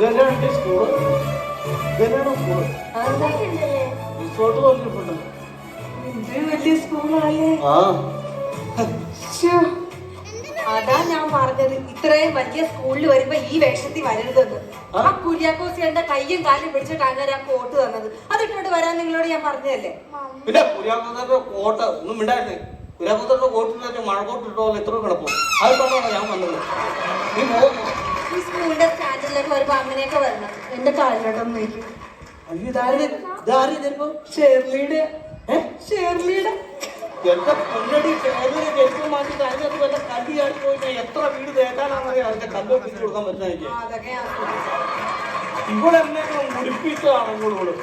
ഇതെന്നാണ് school? ഇതെന്നാണോ school? Resort പറഞ്ഞിട്ടുണ്ട്. വലിയ സ്കൂളാല്ലേ? അതാ ഞാൻ പറഞ്ഞത് ഇത്രയും വലിയ സ്കൂളിൽ വരുമ്പോ ഈ വേഷത്തിൽ വരരുതെന്ന്. ആ കുര്യാക്കോസ് എന്റെ കയ്യും കാലും പിടിച്ചിട്ട് അങ്ങനെ ആ കോട്ട് തന്നത് അതിട്ടോട്ട് വരാൻ നിങ്ങളോട് ഞാൻ പറഞ്ഞതല്ലേ. പിന്നെ കുര്യാക്കോസന്റെ കോട്ട് ഒന്നും ഉണ്ടായിരുന്നു. കുര്യാക്കോസന്റെ കോട്ടിട്ട് മഴക്കോട്ട് ഇട്ടോ എത്ര കിടപ്പും അതിട്ടാണോ ഞാൻ വന്നത്. നീ പോകുന്നു ഈ സ്കൂളിന്റെ സ്റ്റാൻഡിലൊക്കെ വരുമ്പോ അങ്ങനെയൊക്കെ വരണം. എന്റെ കാലിലോട്ടൊന്നും നോക്കി. ഷേർലിയുടെ ഷേർലിയുടെ എന്റെ പൊന്നടി ചേർന്ന് ചെരുപ്പ് മാറ്റിട്ട് അതിനകത്ത് വല്ല കല്ലിയായി പോയി എത്ര വീട് തേക്കാനാണെന്നറിയാം. അതിന്റെ കല്ല് ഒപ്പിച്ച് കൊടുക്കാൻ പറ്റുന്ന എനിക്ക്. ഇവിടെ എന്നെ മുടിപ്പിച്ചതാണ് ഇങ്ങോട്ട്.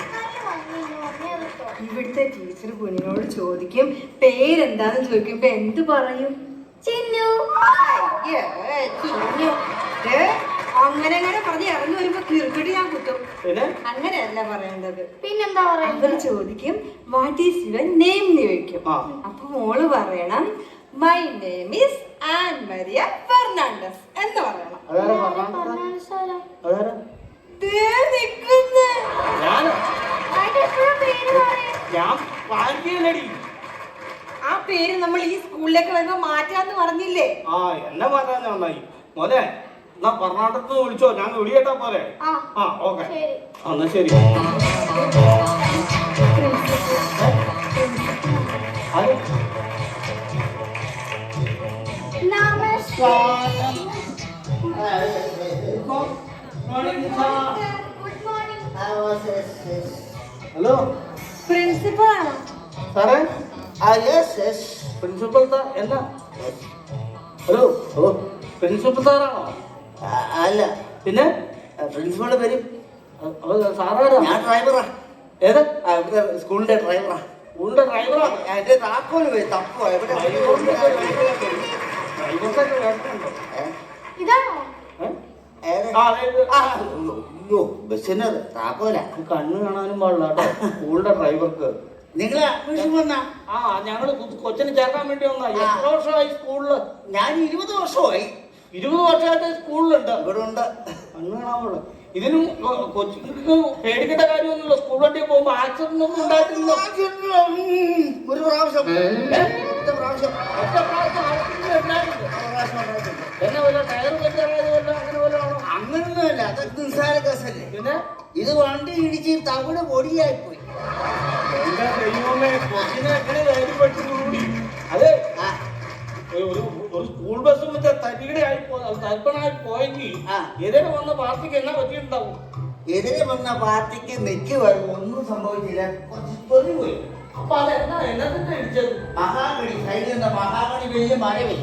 ഇവിടുത്തെ ടീച്ചർ കുഞ്ഞിനോട് ചോദിക്കും പേരെന്താന്ന് ചോദിക്കുമ്പോ എന്ത് പറയും? ചിന്നു. അങ്ങനെ അങ്ങനെ പറഞ്ഞ് ഇറങ്ങി വരുമ്പോ കിറുക്കിട്ട് ഞാൻ കുത്തും. അങ്ങനെയല്ല പറയേണ്ടത്. പിന്നെന്താ പറയുക? ചോദിക്കും വാട്ട് ഈസ് യുവർ നെയിം എന്ന് ചോദിക്കും. അപ്പൊ മോള് പറയണം my name is Ann Maria Fernandez എന്ന് പറയണം. ആ പേര് നമ്മൾ ഈ സ്കൂളിലേക്ക് വരുമ്പോ മാറ്റാന്ന് പറഞ്ഞില്ലേ? എന്നെ മാറ്റാൻ നന്നായി മോനെ. എന്നാ കർണാടകത്തിൽ നിന്ന് വിളിച്ചോ, ഞാൻ വിളിയേട്ടാ പോലെ. ഓക്കെ എന്നാ ശരി. ഹലോ പ്രിൻസിപ്പൽ ആണോ സാറേ? പ്രിൻസിപ്പൽ എന്താ? ഹലോ പ്രിൻസിപ്പൽ സാറാണോ? അല്ല. പിന്നെ പ്രിൻസിപ്പള് വരും. സാറാരാ? ഞാൻ ഡ്രൈവറാ. ഏത്? സ്കൂളിന്റെ ഡ്രൈവറാ. സ്കൂളിന്റെ ഡ്രൈവറാ? എന്റെ താക്കോല് പോയി തപ്പോ. ബസ്സിന് താക്കോല. കണ്ണ് കാണാനും പാടില്ല കേട്ടോ സ്കൂളിന്റെ ഡ്രൈവർക്ക്. നിങ്ങള് അഡ്മിഷൻ വന്നാ? ഞങ്ങള് കൊച്ചിന് ചേർക്കാൻ വേണ്ടി വന്നാ. എത്ര വർഷമായി സ്കൂളില്? ഞാൻ 20 വർഷമായി. 20 വർഷമായിട്ട് സ്കൂളിലുണ്ട്. ഇവിടെ ഉണ്ട്. കണ്ണ് കാണാൻ പാടില്ല. ഇതിനും കൊച്ചുങ്ങൾക്ക് പേടിക്കേണ്ട കാര്യമൊന്നുമില്ല. സ്കൂൾ വണ്ടി പോകുമ്പോ ആക്സിഡന്റ് ഒന്നും ഉണ്ടായിട്ടില്ല. ഒരു പ്രാവശ്യം അങ്ങനൊന്നുമല്ല. അതൊക്കെ നിസ്സാര കേസല്ലേ. പിന്നെ ഇത് വണ്ടി ഇടിച്ച് തവിട് പൊടിയായിപ്പോയി. അതെ ഒരു സ്കൂൾ ബസ് വെച്ച തരികടെ ആയി തൽപ്പനായി പോയെങ്കിൽ എതിരെ വന്ന പാർട്ടിക്ക് എന്നാ പറ്റിയിട്ടുണ്ടാവും? എതിരെ വന്ന പാർട്ടിക്ക് നെക്ക് ഒന്നും സംഭവിച്ചില്ല. കുറച്ച് തൊലി പോയി. അപ്പൊ അതെന്താ എന്നതിന്റെ ഇടിച്ചത്? മഹാഗണി സൈഡിൽ നിന്ന് മഹാഗണി വലിയ മരവിൽ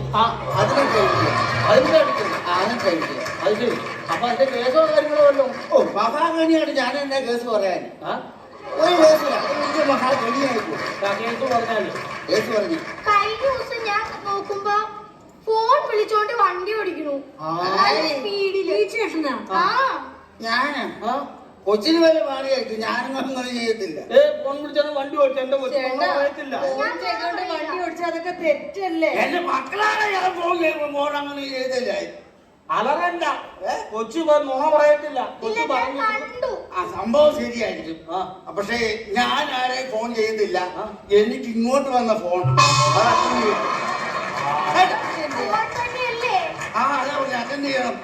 അതിനെ കഴിക്കും. അത് ശരി. അപ്പൊ അതിന്റെ കേസോ കാര്യങ്ങളോ വല്ലോ? മഹാഗണിയാണ് ഞാൻ എന്നെ കേസ് പറയാൻ. ഒരു കേസില്ല. വലിയ മഹാഗണിയായിപ്പോ കേസ് പറഞ്ഞാല് കേസ് പറഞ്ഞു. കഴിഞ്ഞ ദിവസം ഞാൻ നോക്കുമ്പോ ഫോൺ വിളിച്ചോണ്ട് വണ്ടി ഓടിക്കണു. ഞാനാ കൊച്ചിന് വരെ മാറിയായിരിക്കും. ഞാനൊന്നും അങ്ങനെ ചെയ്യത്തില്ല. ഫോൺ വിളിച്ചാൽ വണ്ടി ഓടിച്ചു. എന്റെ കൊച്ചില്ല. വണ്ടി ഓടിച്ചാൽ അതൊക്കെ തെറ്റല്ലേ? എന്റെ മക്കളാണ് ഞാൻ ഫോൺ അങ്ങനെ ചെയ്തില്ല. അലറല്ല. കൊച്ചു നുണ പറയത്തില്ല. കൊച്ചു പറഞ്ഞു സംഭവം ശരിയായിരിക്കും. പക്ഷേ ഞാൻ ആരെയും ഫോൺ ചെയ്യുന്നില്ല. എനിക്ക് ഇങ്ങോട്ട് വന്ന ഫോൺ അറ്റൻഡ് ചെയ്യണം.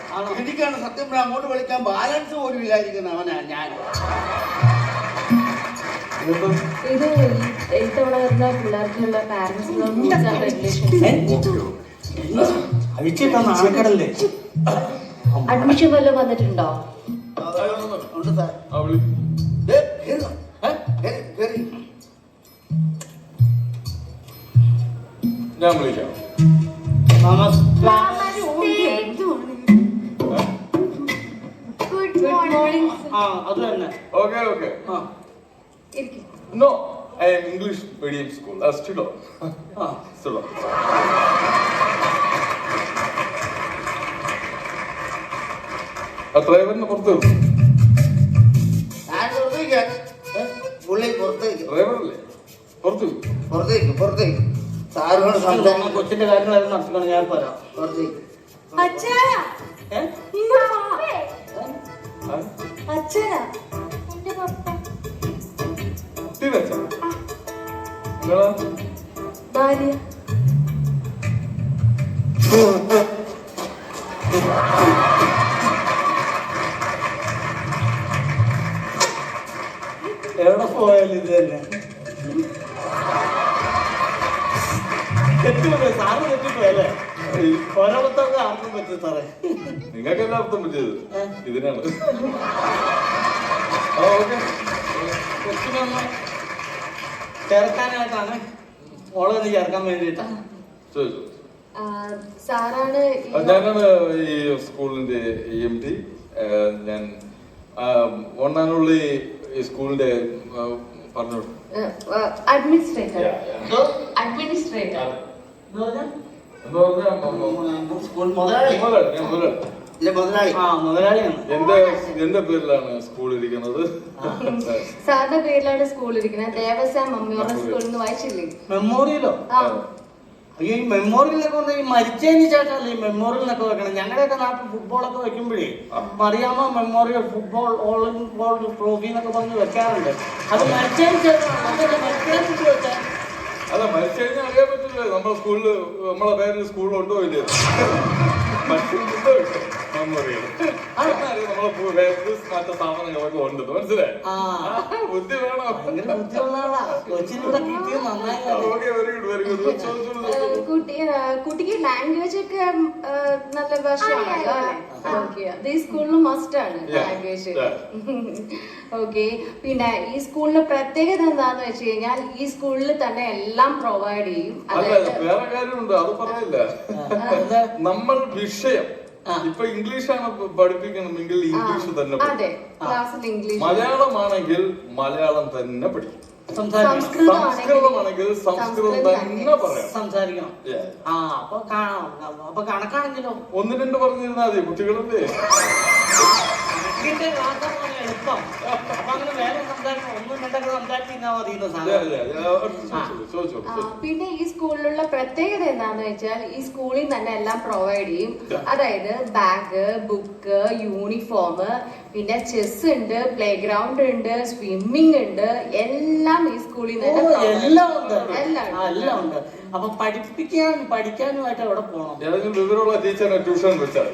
എനിക്കാണ് സത്യം പറഞ്ഞാൽ അങ്ങോട്ട് വിളിക്കാൻ ബാലൻസ് പോലും ഇല്ലായിരിക്കുന്ന അവനാ ഞാൻ. ഇത് ഇത്തവണ വരുന്ന പിള്ളേർക്കുള്ള പാരന്റ്സ് ആൾക്കാരല്ലേ? അഡ്മിഷൻ വല്ലതും വന്നിട്ടുണ്ടോ? ഉണ്ട് സാർ. ഞാൻ വിളിക്കാം. അത് തന്നെ. Okay. No, I am English medium school. Still. ഡ്രൈവറിന് പുറത്ത് ഡ്രൈവറല്ലേ പുറത്തേക്ക് സാറിനോട് സംസാരിക്കും. കൊച്ചിന്റെ കാര്യങ്ങളെല്ലാം നടത്തിക്കണം. ഞാൻ പറയാം. പുറത്തേക്ക് അച്ഛാ എവിടെ പോയാലും ഇത് തന്നെ. തെറ്റുപോയി സാറ്, തെറ്റിപ്പോയല്ലേ? ഒരവത്തൊക്കെ ആർക്കും പറ്റും സാറേ. നിങ്ങൾക്ക് എല്ലാ അർത്ഥം പറ്റിയത് ഇതിനാണ്. കൊച്ചിനൊന്ന് ചേർക്കാനായിട്ടാണ്, മോളെ ഒന്ന് ചേർക്കാൻ വേണ്ടിയിട്ടാണ്. സാറാണ് ഞാനാണ് ഈ സ്കൂളിന്റെ MD. ഞാൻ ഒന്നാനുള്ള ഈ സ്കൂളിന്റെ പറഞ്ഞു അഡ്മിനിസ്ട്രേറ്റർ. അഡ്മിനിസ്ട്രേറ്റർ സ്കൂൾ മുതലാളി. മുതലാളി. ആ, മുതലാളിയാണ്. എന്റെ പേരിലാണ് സ്കൂൾ ഇരിക്കുന്നത്. സാറിന്റെ പേരിലാണ് സ്കൂൾ ഇരിക്കുന്നത്. ദേവസ്വം മെമ്മോറിയൽ സ്കൂളിൽ നിന്ന് വായിച്ചില്ലേ? മെമ്മോറിയലോ? ഈ മെമ്മോറിയലൊക്കെ വന്ന് ഈ മരിച്ചതിന് ശേഷമല്ലേ ഈ മെമ്മോറിയലിനൊക്കെ വെക്കണം. ഞങ്ങളുടെയൊക്കെ നാട്ടിൽ ഫുട്ബോളൊക്കെ വെക്കുമ്പോഴേ Mariyamma memorial football all trophy എന്നൊക്കെ പറഞ്ഞ് വെക്കാറുണ്ട്. അത് മരിച്ചതിന് ശേഷമാണ്. മരിച്ചതിന് വെച്ചാൽ അല്ല, മരിച്ചു കഴിഞ്ഞാൽ അറിയാൻ പറ്റില്ലേ നമ്മളെ സ്കൂളില് നമ്മളെ പേരിൽ സ്കൂളുണ്ടോ ഇല്ലേ? മറ്റുണ്ടോ മെമ്മോറിയൽ നമ്മളെ മറ്റു സ്ഥാപനങ്ങളൊക്കെ ഉണ്ട്. മനസ്സിലായി? ബുദ്ധി വേണം. Very good. കുട്ടിക്ക് ലാംഗ്വേജ് ഒക്കെ നല്ല ഭാഷയാണല്ലോ. ഈ സ്കൂളിൽ മസ്റ്റ് ആണ് ലാംഗ്വേജ്. ഓക്കെ. പിന്നെ ഈ സ്കൂളിന്റെ പ്രത്യേകത എന്താന്ന് വെച്ച് കഴിഞ്ഞാൽ ഈ സ്കൂളിൽ തന്നെ എല്ലാം പ്രൊവൈഡ് ചെയ്യും. വേറെ കാര്യമുണ്ട്, അത് പറഞ്ഞില്ല. നമ്മൾ വിഷയം ഇപ്പൊ ഇംഗ്ലീഷാണ് പഠിപ്പിക്കണമെങ്കിൽ ഇംഗ്ലീഷ് തന്നെ മലയാളമാണെങ്കിൽ മലയാളം തന്നെ പഠിക്കും. സംസ്കൃതമാണെങ്കിൽ സംസ്കൃതം തന്നെ പറയാം, സംസാരിക്കണം. അപ്പൊ കണക്കാണെങ്കിലോ 1-2 പറഞ്ഞിരുന്നാ മതി. കുട്ടികളല്ലേ എളുപ്പം. അപ്പൊ അങ്ങനെ വേറെ സംസാരിക്കണം, 1-2 സംസാരിച്ചിരുന്നാ മതി. പിന്നെ ഈ സ്കൂളിലുള്ള പ്രത്യേകത എന്താന്ന് വെച്ചാൽ ഈ സ്കൂളിൽ തന്നെ എല്ലാം പ്രൊവൈഡ് ചെയ്യും. അതായത് ബാഗ്, ബുക്ക്, യൂണിഫോം, പിന്നെ ചെസ് ഉണ്ട്, പ്ലേ ഗ്രൗണ്ട് ഉണ്ട്, സ്വിമ്മിങ് ഉണ്ട്, എല്ലാം ഈ സ്കൂളിൽ തന്നെ എല്ലാം ഉണ്ട്. അപ്പൊ പഠിക്കാനുമായിട്ട് എവിടെ പോകണം? ഏതെങ്കിലും വിവരമുള്ള ടീച്ചറിനെ ട്യൂഷൻ വെച്ചാൽ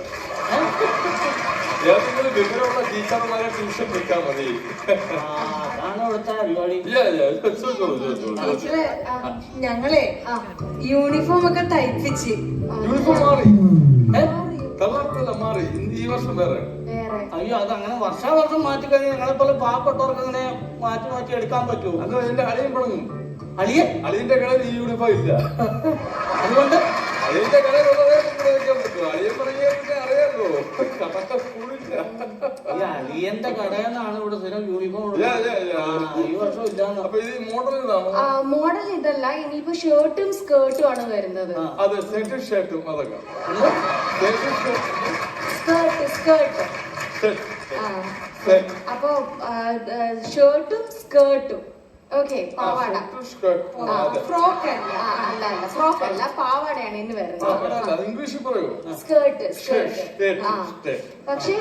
ഏതെങ്കിലും വിവരമുള്ള ടീച്ചർമാരെ ട്യൂഷൻ വെക്കാൻ മതി. അതാണ് ഇവിടുത്തെ പരിപാടി. ഞങ്ങളെ യൂണിഫോം ഒക്കെ തയ്പ്പിച്ച്. യൂണിഫോം മാറി, കളറില്ല, മാറി. ഈ വർഷം വേറെ. അയ്യോ, അത് അങ്ങനെ വർഷാവർഷം മാറ്റി കഴിഞ്ഞാൽ ഞങ്ങളെ പോലെ പാവപ്പെട്ടവർക്ക് അങ്ങനെ മാറ്റി എടുക്കാൻ പറ്റുമോ? അത് എന്റെ അളിയൻ തുടങ്ങും. അളിയന്റെ കടയിൽ ഈ യൂണിഫോം ഇല്ല. അതുകൊണ്ട് അളിയന്റെ കടയിൽ ഉള്ളതേ വയ്ക്കാൻ പറ്റുമോ? അളിയൻ പറഞ്ഞാൽ അറിയാമല്ലോ, സ്കൂളില്ല. അളിയന്റെ കടയെന്നാണ് ഇവിടെ സ്ഥിരം യൂണിഫോം. ഈ വർഷം ഇല്ലാന്ന്. അപ്പൊ ഇത് മോഡൽ ഇതാണോ? മോഡൽ ഇതല്ല, ഇനിയിപ്പോ ഷർട്ടും സ്കേർട്ടും ആണ് വരുന്നത്. അതെ, ഷർട്ടും അതൊക്കെ. സ്കേർട്ട്. അപ്പൊ ഷർട്ടും സ്കേർട്ടും. ഓക്കെ, പാവാട. ഫ്രോക്ക് അല്ല, പാവാടയാണ് ഇന്ന് വരുന്നത്. ഇംഗ്ലീഷിൽ പറയൂ. സ്കേർട്ട്. പക്ഷേ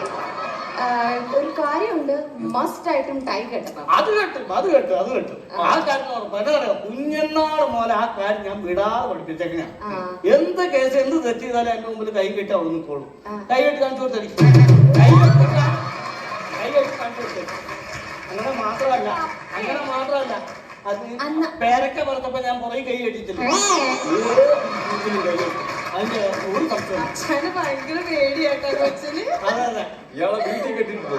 ഒരു കാര്യമുണ്ട്, മസ്റ്റ് ആയിട്ടും ടൈ കെട്ടണം. അത് കെട്ടും. ആ കാര്യം കുഞ്ഞനാള് മുതൽ ആ കാര്യം ഞാൻ വിടാതെ പഠിപ്പിച്ചേക്കണ. എന്ത് കേസ് എന്ത് തെറ്റ് ചെയ്താലും എന്റെ മുമ്പിൽ കൈ കെട്ടി അവിടെ നിൽക്കോളൂ. കൈ കെട്ടി കാണിച്ചു കൊടുത്തടി. കൈ കെട്ടി കാണിച്ചു കൊടുത്തേ. അങ്ങനെ മാത്രമല്ല അത് പേരൊക്കെ പറഞ്ഞപ്പോ ഞാൻ പുറകെ കൈ കെട്ടിച്ചില്ല. അതിന്റെ ഒരു സംശയം ഭയങ്കര പേടിയാട്ടോ കൊച്ചിന്. അതെ. ഇയാളെ വീട്ടിൽ കെട്ടിട്ടുണ്ട്.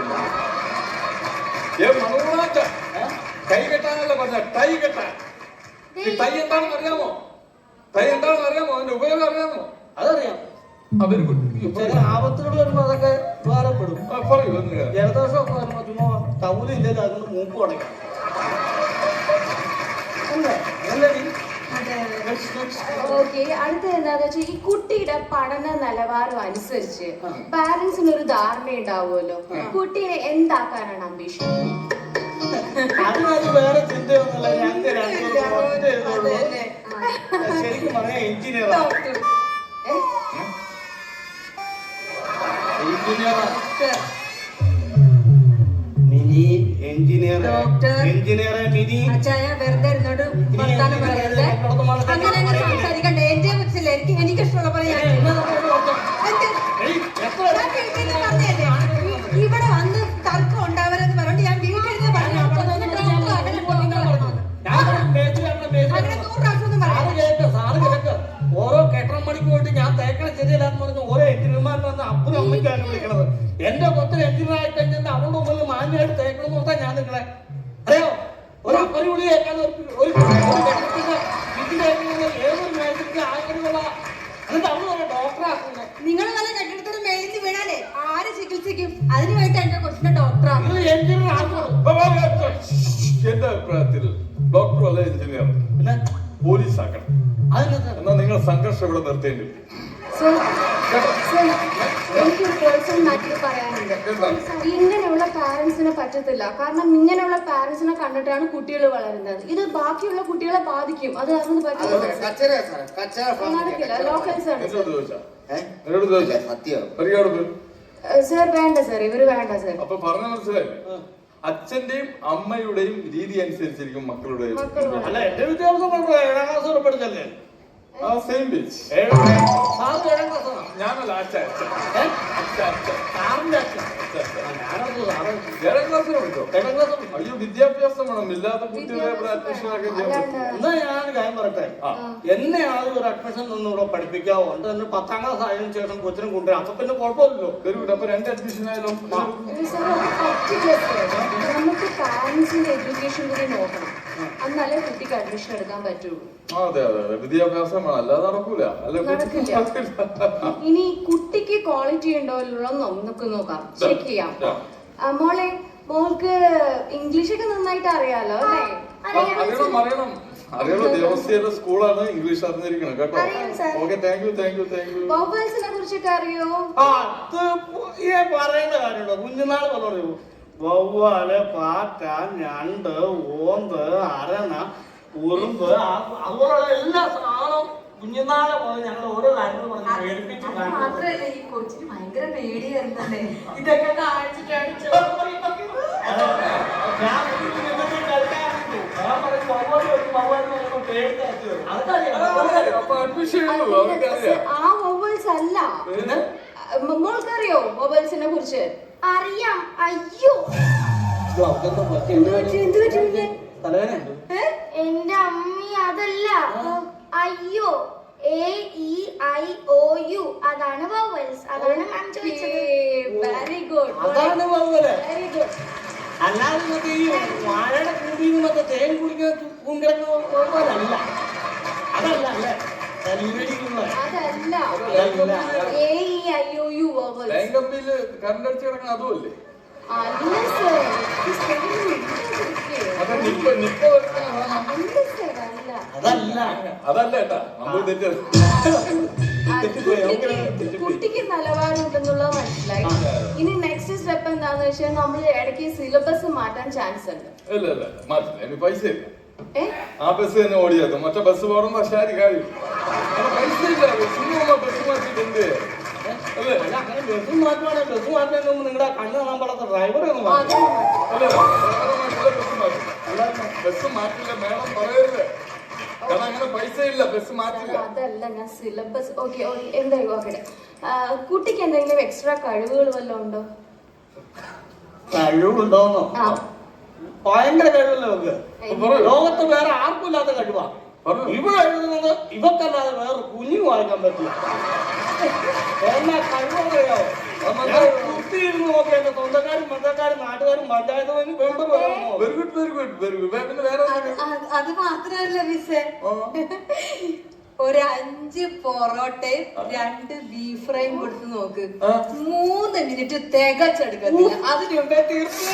കൈ കെട്ടാനല്ല പറഞ്ഞ, ടൈ കെട്ടാൻ. ടൈ എന്താണെന്ന് അറിയാമോ? അതിന്റെ ഉപയോഗം അറിയാമോ? അതറിയാം. Very good. ചില ആപത്തുകൾ വരുമ്പോ അതൊക്കെ ഉപകാരപ്പെടും. പറയൂ. ജലദോഷമൊക്കെ വരുമ്പോ ചുമ്മാ തൗലില്ലല്ലോ, അതുകൊണ്ട് മൂപ്പ് അടയ്ക്കാം. ഓക്കെ. അടുത്തത് എന്താന്ന് വെച്ചാൽ ഈ കുട്ടിയുടെ പഠന നിലവാരം അനുസരിച്ച് പാരന്റ്സിന് ഒരു ധാരണ ഉണ്ടാവുമല്ലോ, കുട്ടിയെ എന്താക്കാനാണ് അംബീഷൻ? അതിനത് വേറെ ചിന്തയൊന്നുമില്ല. ശരിക്കും പറഞ്ഞാൽ എഞ്ചിനീയർ. വെറുതെ ഇരുന്നോട്ട് വർത്താനം പറയരുത്. അങ്ങനെ സംസാരിക്കണ്ടേ. എന്റെ കുറിച്ചല്ലേ എനിക്ക് ഇഷ്ടമുള്ള പറയാൻ. അച്ഛനും അമ്മയ്ക്കാണ് വിളിക്കണത്. എന്റെ കൊച്ചിന് എഞ്ചിനീയറായി കഴിഞ്ഞാൽ അവളുടെ മുമ്പിൽ മാന്യമായിട്ട് തേക്കണമെന്ന് പറഞ്ഞാൽ ഞാൻ നിങ്ങളെ അറിയോ? ഒരു അപ്പന് വിളി കേൾക്കാൻ ഒരു ഏതൊരു മേഖലയ്ക്ക് ആഗ്രഹമുള്ള എന്നിട്ട് അവള് പറഞ്ഞ ഡോക്ടറാക്കുന്നു. നിങ്ങൾ നല്ല കെട്ടിടത്തിന് മേലിച്ച് വീണാലേ ആര് ചികിത്സിക്കും? അതിന് വേണ്ടി എന്റെ കൊച്ചിന്റെ ഡോക്ടറാണ്. നിങ്ങൾ എഞ്ചിനീയർ ആക്കണം. എന്റെ അഭിപ്രായത്തിൽ ഡോക്ടർ അല്ല എഞ്ചിനീയർ, പിന്നെ പോലീസ് ആക്കണം. അതിനകത്ത് എന്നാൽ നിങ്ങൾ സംഘർഷം ഇവിടെ നിർത്തേണ്ടി വരും. എനിക്കൊരു പേഴ്സണൽ മാറ്റർ പറയാനുണ്ട്. ഇങ്ങനെയുള്ള പാരന്റ്സിനെ പറ്റത്തില്ല. കാരണം ഇങ്ങനെയുള്ള പാരന്റ്സിനെ കണ്ടിട്ടാണ് കുട്ടികൾ വളരുന്നത്. ഇത് ബാക്കിയുള്ള കുട്ടികളെ ബാധിക്കും. അത് അറിഞ്ഞത് പറ്റില്ല. ലോക്കൽസ് ആണ് സർ. വേണ്ട സർ, ഇവര് വേണ്ട സർ. അപ്പൊ പറഞ്ഞ മനസ്സിലായില്ലേ? അച്ഛന്റെയും അമ്മയുടെയും രീതി അനുസരിച്ചിരിക്കും മക്കളുടെയും. അല്ല എന്റെ വിദ്യാഭ്യാസം കുഴപ്പമില്ല. 7ാം ക്ലാസ് വരെ പഠിച്ചല്ലേ? സെയിം ബേച്ച്. സാറ് 7ാം ക്ലാസ്സാണോ? ഞാനല്ല അച്ഛ അച്ഛ സാറിന്റെ അച്ഛൻ. ഞാനത് സാറ് 7ാം ക്ലാസ്സിൽ പഠിച്ചോ? 7ാം ക്ലാസ്. അയ്യോ, വിദ്യാഭ്യാസം വേണം. ഇല്ലാത്ത കുട്ടികളെ അഡ്മിഷൻ ആക്കാൻ ചെയ്യാൻ പറ്റും. എന്നാ ഞാൻ കാര്യം പറയട്ടെ, എന്നെ ആദ്യം ഒരു അഡ്മിഷൻ നിന്ന് ഇവിടെ പഠിപ്പിക്കാവോ? ഉണ്ട് 10ാം ക്ലാസ് ആയതിനു ശേഷം കൊച്ചിനും കൊണ്ടുവരാം. അപ്പൊ പിന്നെ കുഴപ്പമില്ലല്ലോ. Very good. അപ്പൊ 2 അഡ്മിഷൻ ആയാലും നമുക്ക് പാരന്റ്സിന്റെ എഡ്യൂക്കേഷൻ കൂടി നോക്കണം. എന്നാലേ കുട്ടിക്ക് അഡ്മിഷൻ എടുക്കാൻ പറ്റുള്ളൂ. അതെ അതെ അതെ, വിദ്യാഭ്യാസം വേണം. അല്ലാതെ നടക്കൂല. നടക്കില്ല. ഇനി കുട്ടിക്ക് ക്വാളിറ്റി ഉണ്ടോ നമുക്ക് നോക്കാം, ചെക്ക് ചെയ്യാം. മോളെ, മോൾക്ക് ഇംഗ്ലീഷ് ഒക്കെ നന്നായിട്ട് അറിയാലോ അല്ലേ? അറിയണം. ദേവസ്വയുടെ സ്കൂളാണ്, ഇംഗ്ലീഷ് അറിഞ്ഞിരിക്കണം കേട്ടോ. Okay, thank you. വവൽസിനെ കുറിച്ചൊക്കെ അറിയോ? അത് ഈ പറയേണ്ട കാര്യമുണ്ടോ? കുഞ്ഞുനാൾ പറഞ്ഞു വവ്വാല്, പാറ്റ, ഞണ്ട്, ഓന്ത്, അരണ, ഉറുമ്പ്, അതുപോലുള്ള എല്ലാ സാധനവും കുഞ്ഞുനാളെ പോലെ ഞങ്ങൾ ഓരോ കാര്യങ്ങൾ പറഞ്ഞ് പേടിപ്പിച്ചു. മാത്രല്ല ഈ കൊച്ചിന് ഭയങ്കര പേടിയായിരുന്നല്ലേ ഇതൊക്കെ കാണിച്ചിട്ടാണ്. ആ വവൽസ് അല്ല. മോൾക്കറിയോ വവൽസിനെ കുറിച്ച്? അറിയാം. അയ്യോ, എന്റെ അമ്മി അതല്ല. അയ്യോ, AEIOU അതാണ് വവൽസ്. അതാണ് മാം ചോദിച്ചത്. Very good. അതാണ് വവ്വല്. Very good. അല്ലാതെ മറ്റേ ഈ വാഴയുടെ കൂടിയിൽ മറ്റേ തേൻ കുടിക്കുന്ന പൂങ്കിടങ്ങ് പോലല്ല. അതല്ല അല്ലേ? അതല്ല. AEIOU vowels. ബാങ്കമ്പിയില് കറണ്ട് അടിച്ച് കിടക്കണം അതുമല്ലേ? അല്ല സർ. അതല്ല ഏട്ടാ, നമ്മൾ തെറ്റത്. കുട്ടിക്ക് നിലവാരം ഉണ്ടെന്നുള്ളത് മനസ്സിലായി. ഇനി നെക്സ്റ്റ് സ്റ്റെപ്പ് എന്താന്ന് വെച്ചാൽ നമ്മൾ ഇടയ്ക്ക് സിലബസ് മാറ്റാൻ ചാൻസ് ഉണ്ട്. ഇല്ല മാറ്റില്ല. എനിക്ക് പൈസ ഇല്ല. ആ ബസ് തന്നെ ഓടിയാക്കും. മറ്റേ ബസ് പോകണം ശാരി കാര്യം. പൈസ ഇല്ല. ബസ് മാറ്റിട്ടുണ്ട്. അങ്ങനെ ബസ് മാറ്റുവാണെങ്കിൽ ബസ് മാറ്റുന്നതിന് മുമ്പ് നിങ്ങളുടെ കണ്ണ് കാണാൻ പാടാത്ത ഡ്രൈവറെ ഒന്ന് മാറ്റും. ബസ് മാറ്റില്ല മേഡം പറയരുത്. കാരണം അങ്ങനെ പൈസ ഇല്ല, ബസ് മാറ്റില്ല. അതല്ല ഞാൻ സിലബസ്. ഓക്കെ എന്തായാലും ഓക്കെ. കുട്ടിക്ക് എന്തെങ്കിലും എക്സ്ട്രാ കഴിവുകൾ വല്ലതും ഉണ്ടോ? കഴിവുണ്ടോന്നോ? ഭയങ്കര കഴിവല്ലേ നമുക്ക്. ലോകത്ത് വേറെ ആർക്കും ഇല്ലാത്ത കഴിവാ. ഇവിടെ എഴുതുന്നത് ഇവക്കല്ലാതെ വേറെ കുഞ്ഞു വായിക്കാൻ പറ്റില്ല. എല്ലാ കഴിവറിയാവോ? കുത്തിയിരുന്നു നോക്കി എന്റെ സ്വന്തക്കാരും ബന്ധക്കാരും നാട്ടുകാരും പഞ്ചായത്ത് അത് മാത്രല്ല മിസ്സേ, ഒരു 5 പൊറോട്ടയും 2 ബീഫ് ഫ്രൈയും കൊടുത്ത് നോക്ക്. 3 മിനിറ്റ് തികച്ചെടുക്കത്തില്ല. അതിന് മുമ്പേ തീർന്നു.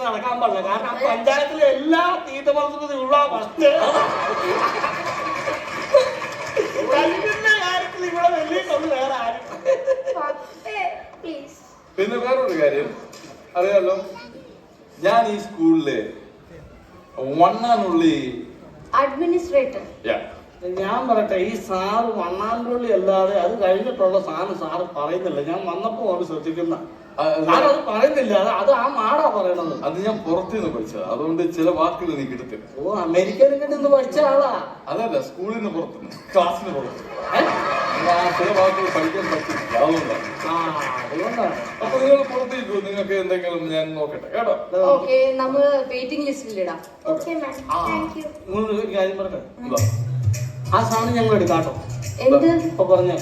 നടക്കാൻ പാടില്ല. കാരണം പഞ്ചായത്തിലെ എല്ലാ തീറ്റ മത്സരത്തിലുള്ള ഫസ്റ്റ് കാര്യത്തിൽ ഇവിടെ വെല്ലിട്ടുണ്ട് വേറെ ആരും. പിന്നെ വേറൊരു കാര്യം അറിയാലോ, ഞാൻ ഈ സ്കൂളിലെ വണ്ണാനുള്ളി അഡ്മിനിസ്ട്രേറ്റർ. ഞാൻ പറയട്ടെ, ഈ സാറ് വണ്ണാൻപുള്ളി അല്ലാതെ അത് കഴിഞ്ഞിട്ടുള്ള സാധനം സാറ് പറയുന്നില്ല. ഞാൻ വന്നപ്പോ അത് ശ്രദ്ധിക്കുന്ന അത് പറയുന്നില്ല. അത് ആ മാടാ പറയണത്. അത് ഞാൻ പുറത്തുനിന്ന് പഠിച്ചത്, അതുകൊണ്ട് ചില വാക്കുകൾ എനിക്ക് എടുത്തില്ല. ഓ, അമേരിക്കയിൽ നിന്ന് പഠിച്ച ആളാ? അതല്ല, സ്കൂളിന് പുറത്തുനിന്ന്, ക്ലാസ്സിന് പുറത്ത്. ചില വാക്കുകൾ പഠിക്കാൻ പറ്റില്ല, അതുകൊണ്ടാണ്. അതുകൊണ്ടാണ്. അപ്പൊ നിങ്ങൾ പുറത്തേക്ക് നിങ്ങൾക്ക് എന്തെങ്കിലും ഞാൻ നോക്കട്ടെ കേട്ടോ. ഓക്കെ, നമ്മള് വെയിറ്റിംഗ് ലിസ്റ്റിലിടാം. Okay ma'am, thank you. നിങ്ങളൊരു കാര്യം പറയട്ടെ, ഇതാ. ആ സാധനം ഞങ്ങൾ എടുക്കാട്ടോ. എന്ത്? ഇപ്പൊ പറഞ്ഞ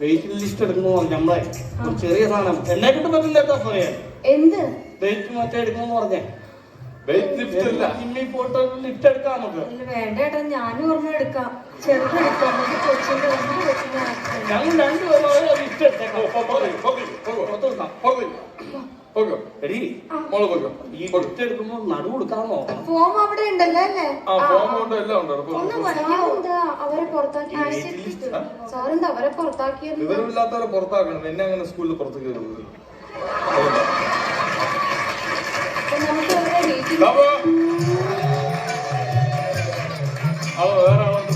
വെയിറ്റിംഗ് ലിസ്റ്റ് എടുക്കുമ്പോ നമ്മളെ ഒരു ചെറിയ സാധനം എന്നെ കൊണ്ട് പറ്റില്ല പറയാൻ. എന്ത്? വെയിറ്റ് മറ്റേ എടുക്കുമെന്ന് പറഞ്ഞേ. വെയിറ്റ് ലിഫ്റ്റ് അല്ല, ഇമ്മി ഫോട്ടോ ലിഫ്റ്റ് എടുക്കാം നമുക്ക്. ഇല്ല, വേണ്ട ഏട്ടാ, ഞാനും ഒരെണ്ണം എടുക്കാം, ചെറുതെടുക്കാം. നമുക്ക് കൊച്ചിന്റെ രണ്ട് കൊച്ചിന്റെ ആവശ്യം. ഞങ്ങൾ രണ്ടുപേരും ലിഫ്റ്റ് എടുത്തേക്കാം. പുറത്ത് വെക്കാം. പോകോ എടീ, മോള് പോകോ. ഈ ലിഫ്റ്റ് എടുക്കുമ്പോ നടു കൊടുക്കാമോ? ഫോം അവിടെ ഉണ്ടല്ലോ അല്ലേ? ആ ഫോം ഉണ്ട്, എല്ലാം ഉണ്ട്. സാറെന്താ അവരെ പുറത്താക്കി? സാറെന്താ അവരെ പുറത്താക്കിയത്? വിവരമില്ലാത്തവരെ പുറത്താക്കണം. എന്നെ അങ്ങനെ സ്കൂളിൽ പുറത്തേക്ക് വരുന്നത്. നമുക്ക് അവരെ വെയിറ്റിംഗ് വേറെ ആളുണ്ട്.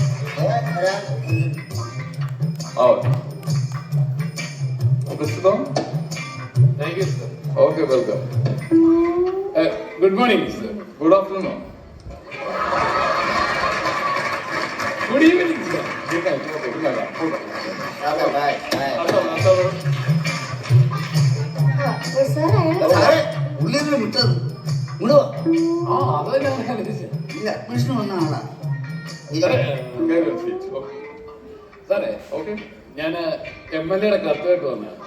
Thank you, sir. Okay, welcome. Good morning, sir. Good afternoon. Good evening, sir. Good night. Okay, good night. Sir അയാൾ ഉള്ളിൽ വിട്ടത് അതാ ഞാൻ ആലോചിച്ചത്. ഇല്ല, അഡ്മിഷൻ വന്ന ആളാ. സാറേ, ഓക്കെ, ഞാൻ MLA യുടെ കത്തുമായിട്ട് വന്നതാണ്.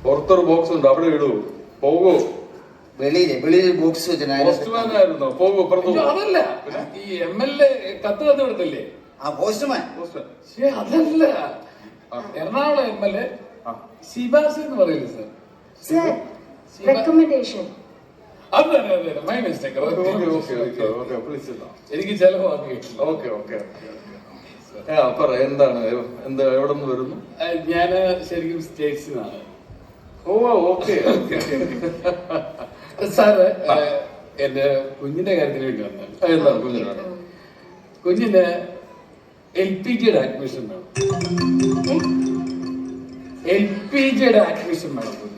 പുറത്തൊരു ബോക്സ് ഉണ്ട്, അവിടെ ഇടൂ. പോകൂ. വെളിയിൽ ബോക്സ് പോസ്റ്റ്മാൻ ആയിരുന്നോ? പോകൂ, പുറത്തു അയ്യോ, അതല്ല, ഈ MLA കത്ത് കൊടുത്തില്ലേ? ആ പോസ്റ്റ്മാൻ. പക്ഷേ അതല്ല, എറണാകുളം MLA ശിവാസ് എന്ന് പറയില്ലേ സാർ? Sir recommendation. അതെ, മൈ മിസ്റ്റേക്ക്. എനിക്ക് ചെലവാക്കി കിട്ടില്ല. ഓക്കെ. പറ, എന്താണ്, എവിടെ നിന്ന് വരുന്നു? ഞാൻ ശരിക്കും സ്റ്റേറ്റ്സിനാണ്. ഓ, ഓക്കെ. സാറ് എന്റെ കുഞ്ഞിന്റെ കാര്യത്തിന് വേണ്ടി വന്നത്. എന്താണ് കുഞ്ഞിനാണ്? കുഞ്ഞിന് LPGയുടെ അഡ്മിഷൻ വേണം. LPGയുടെ അഡ്മിഷൻ വേണം കുഞ്ഞിന്.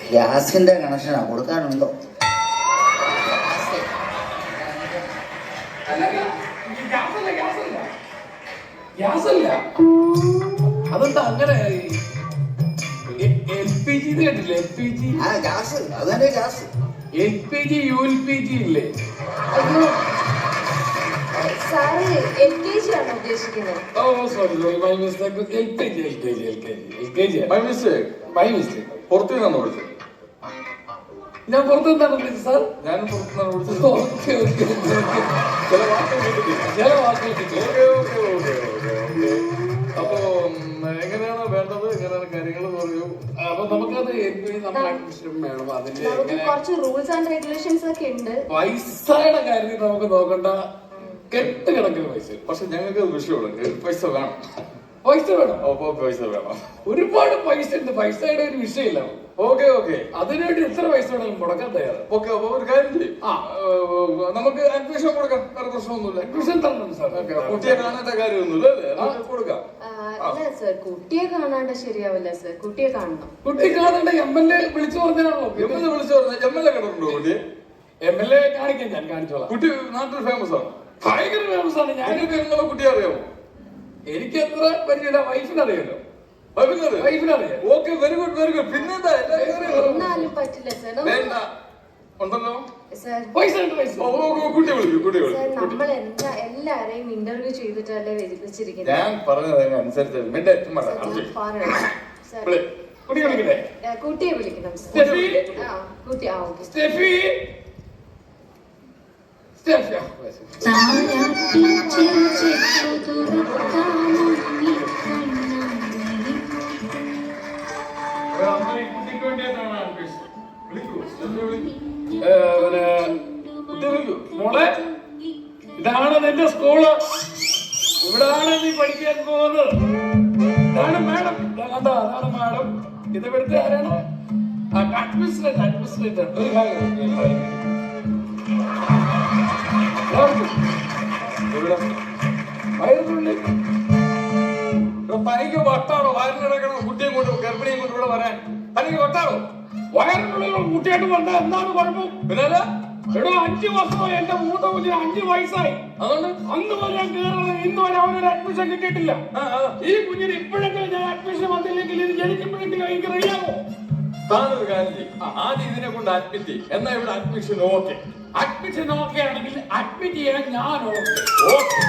ഗ്യാസിന്റെ കണക്ഷനാ കൊടുക്കാനുണ്ടോ? ഗ്യാസല്ല, അതെന്താ അങ്ങനെ? LPG കേട്ടില്ലേ? LPG, ആ ഗ്യാസ്, അത് തന്നെ ഗ്യാസ്. LPG, ULPG ഇല്ലേ? അയ്യോ സാറ് LKG ആണോ ഉദ്ദേശിക്കുന്നത്? Oh sorry, my mistake. LKG. My mistake. My mistake. പുറത്തുനിന്നാണോ വിളിച്ചത്? ഞാൻ പുറത്തുനിന്നാണ് വിളിച്ചത് സാർ. ഞാനും പുറത്തുനിന്നാണ് വിളിച്ചത്. ഓക്കെ. ചില വാക്കുകൾ കേട്ടിട്ടില്ല. ചില വാക്കുകൾ കിട്ടും. ഓക്കെ. അപ്പോ എങ്ങനെയാണ് വേണ്ടത്? എങ്ങനെയാണ് കാര്യങ്ങൾ പറയൂ. അപ്പൊ നമുക്കത് നമ്മുടെ അഡ്മിഷൻ വേണം. അതിന്റെ നമുക്ക് എങ്ങനെ കുറച്ച് റൂൾസ് ആൻഡ് റെഗുലേഷൻസ് ഒക്കെ ഉണ്ട്. പൈസയുടെ കാര്യത്തിൽ നമുക്ക് നോക്കണ്ട, കെട്ടുകണക്കിന് പൈസ. പക്ഷെ ഞങ്ങൾക്ക് വിഷയമുണ്ട്, പൈസ വേണം. പൈസ വേണം, അപ്പൊ പൈസ വേണം. ഒരുപാട് പൈസ ഉണ്ട്. പൈസയുടെ ഒരു വിഷയമില്ല. ഓക്കെ. അതിനുവേണ്ടി എത്ര പൈസ വേണമെങ്കിലും മുടക്കാൻ തയ്യാറ്. ഓക്കെ, അപ്പൊ ഒരു കാര്യം ചെയ്യും. നമുക്ക് അഡ്മിഷൻ കൊടുക്കാം, വേറെ പ്രശ്നമൊന്നുമില്ല. അഡ്മിഷൻ തരണം സാർ. കുട്ടിയെ കാണേണ്ട കാര്യമൊന്നുമില്ല അല്ലേ? നമുക്ക് കൊടുക്കാം. അല്ല സർ, കുട്ടിയെ കാണാണ്ട് ശരിയാവില്ല സർ, കുട്ടിയെ കാണണം. കുട്ടി കാണേണ്ട MLA വിളിച്ചു പറഞ്ഞാണല്ലോ. എമ്മലെ വിളിച്ചു പറഞ്ഞാൽ എമ്മലെ കണ്ടിട്ടുണ്ടോ കുട്ടിയെ? MLA കാണിക്കാൻ ഞാൻ കാണിച്ചോളാം. കുട്ടി നാട്ടിൽ ഫേമസ് ആണ്, ഭയങ്കര ഫേമസ് ആണ്. ഞാൻ നിങ്ങളെ കുട്ടിയെ അറിയാമോ? എനിക്ക് എത്ര പരിചയമില്ല, വൈഫിനറിയാലോ. വൈഫിനറിയാം. Okay, very good. പിന്നെന്താ എന്നാലും പറ്റില്ല സർ. വേണ്ട ഉണ്ടല്ലോ. സർ പൈസ ഉണ്ട്, പൈസ. കുട്ടി വിളിക്കും. സർ, നമ്മൾ എല്ലാരെയും ഇന്റർവ്യൂ ചെയ്തിട്ടല്ലേ വെച്ചിരിക്കുന്നത്. ഞാൻ പറഞ്ഞതനുസരിച്ച് കുട്ടി വിളിക്കട്ടെ. കുട്ടിയെ വിളിക്കണം സർ. സ്റ്റെഫി. കുട്ടി ഓക്കെ. സ്റ്റെഫി. മോളെ, ഇതാണ് നിന്റെ സ്കൂള്. ഇവിടാണ് നീ പഠിക്കാൻ പോകുന്നത്. ഇതാണ് മാഡം. അതാണ് മാഡം. ഇത് ഇവിടുത്തെ ആരാണ്? അഡ്മിനിസ്ട്രേറ്റർ. തനിക്ക് വട്ടാണോ? വയറിനിടക്കണോ? കുട്ടിയെ കൊണ്ട് ഗർഭിണിയെ കൊണ്ട് ഇവിടെ വരാൻ തനിക്ക് വട്ടാണോ? വയറിനുള്ള കുട്ടിയായിട്ട് വന്ന എന്താണ് കുഴപ്പം? പിന്നെ എടോ 5 വർഷമായി എന്റെ മൂത്ത കുഞ്ഞിന് 5 വയസ്സായി. അതുകൊണ്ട് അന്ന് വരെ ഞാൻ കയറുന്നത് ഇന്ന് വരെ അവനൊരു അഡ്മിഷൻ കിട്ടിയിട്ടില്ല. ഈ കുഞ്ഞിന് ഇപ്പോഴെങ്കിലും ഞാൻ അഡ്മിഷൻ വന്നില്ലെങ്കിൽ ഇത് ജനിക്കുമ്പോഴെങ്കിലും എനിക്ക് റെഡിയാകോ? താനൊരു കാര്യം ചെയ്യും, ആദ്യം ഇതിനെ കൊണ്ട് അഡ്മിറ്റ് ചെയ്യും. എന്നാ ഇവിടെ അഡ്മിഷൻ ഓക്കെ. അഡ്മിഷൻ ഓക്കെ ആണെങ്കിൽ അഡ്മിറ്റ് ചെയ്യാൻ ഞാൻ ഓക്കെ.